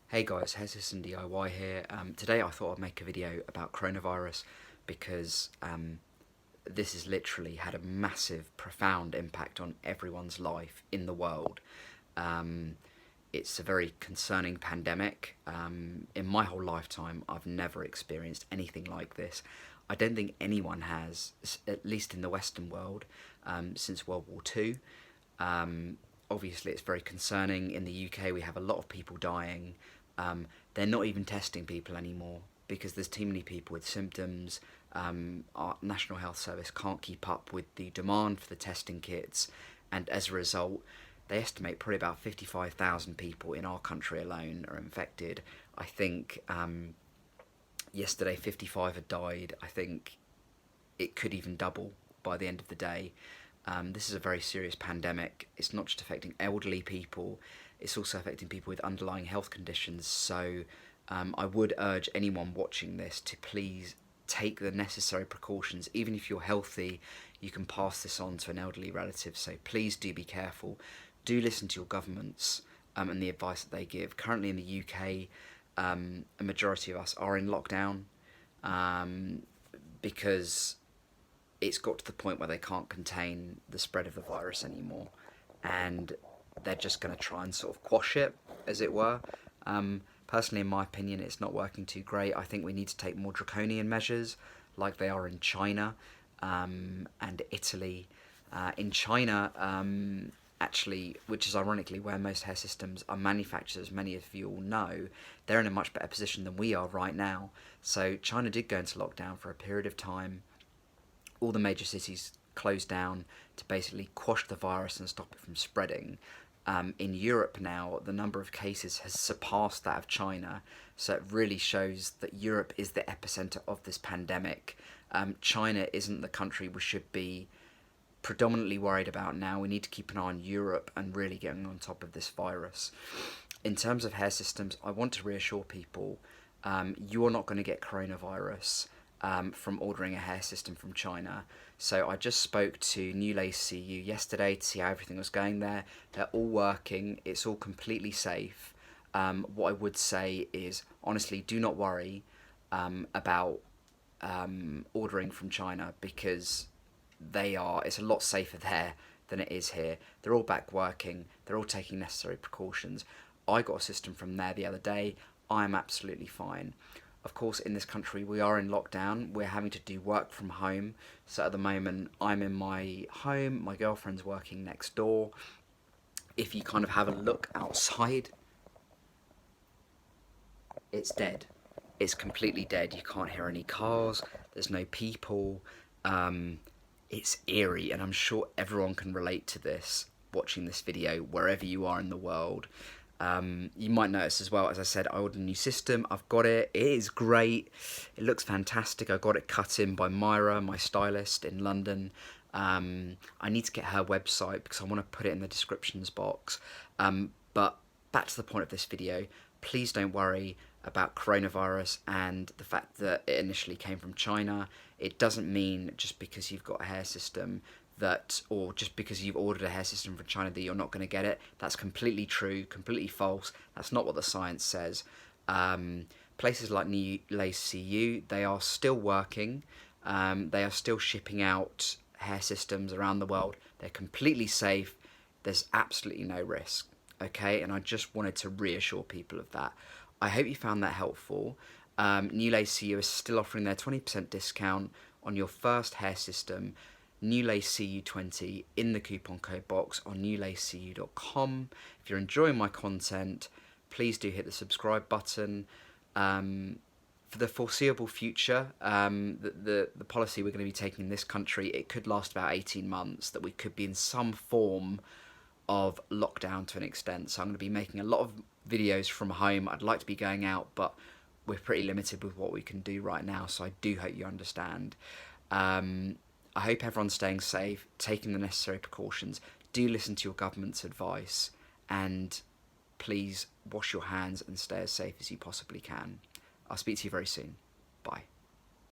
Hey guys, Hairline DIY here. Today I thought I'd make a video about coronavirus because this has literally had a massive, profound impact on everyone's life in the world. It's a very concerning pandemic. In my whole lifetime, I've never experienced anything like this. I don't think anyone has, at least in the Western world, since World War II. Obviously, it's very concerning. In the UK, we have a lot of people dying. They're not even testing people anymore because there's too many people with symptoms. Our National Health Service can't keep up with the demand for the testing kits, and as a result, they estimate probably about 55,000 people in our country alone are infected. I think yesterday 55 had died. I think it could even double by the end of the day. This is a very serious pandemic. It's not just affecting elderly people, it's also affecting people with underlying health conditions. So I would urge anyone watching this to please take the necessary precautions. Even if you're healthy, you can pass this on to an elderly relative. So please do be careful. Do listen to your governments and the advice that they give. Currently in the UK, a majority of us are in lockdown because it's got to the point where they can't contain the spread of the virus anymore, and they're just going to try and sort of quash it, as it were. Personally, in my opinion, it's not working too great. I think we need to take more draconian measures, like they are in China and Italy. In China, actually, which is ironically where most hair systems are manufactured, as many of you all know, they're in a much better position than we are right now. So China did go into lockdown for a period of time. All the major cities closed down to basically quash the virus and stop it from spreading. In Europe now, the number of cases has surpassed that of China, so it really shows that Europe is the epicenter of this pandemic. China isn't the country we should be predominantly worried about now. We need to keep an eye on Europe and really getting on top of this virus. In terms of hair systems, I want to reassure people, you are not going to get coronavirus from ordering a hair system from China. So I just spoke to New Lace CU yesterday to see how everything was going there. They're all working. It's all completely safe. What I would say is, honestly, do not worry about ordering from China, because it's a lot safer there than it is here. They're all back working. They're all taking necessary precautions. I got a system from there the other day. I'm absolutely fine. Of course, in this country, we are in lockdown. We're having to do work from home. So at the moment, I'm in my home. My girlfriend's working next door. If you kind of have a look outside, it's dead. It's completely dead. You can't hear any cars. There's no people. It's eerie, and I'm sure everyone can relate to this watching this video wherever you are in the world. You might notice as well, as I said, I ordered a new system. I've got it. It is great. It looks fantastic. I got it cut in by Myra, my stylist in London. I need to get her website because I want to put it in the descriptions box. But back to the point of this video, please don't worry about coronavirus and the fact that it initially came from China. It doesn't mean just because you've got a hair system or just because you've ordered a hair system from China that you're not going to get it. That's completely true, completely false. That's not what the science says. Places like New Lace CU, they are still working. They are still shipping out hair systems around the world. They're completely safe. There's absolutely no risk. Okay, and I just wanted to reassure people of that. I hope you found that helpful. New Lace CU is still offering their 20% discount on your first hair system, New Lace CU20, in the coupon code box on newlacecu.com. If you're enjoying my content, please do hit the subscribe button. For the foreseeable future, the policy we're going to be taking in this country, it could last about 18 months, that we could be in some form of lockdown to an extent. So I'm going to be making a lot of videos from home. I'd like to be going out, but we're pretty limited with what we can do right now, so I do hope you understand. I hope everyone's staying safe, taking the necessary precautions. Do listen to your government's advice, and please wash your hands and stay as safe as you possibly can. I'll speak to you very soon. Bye.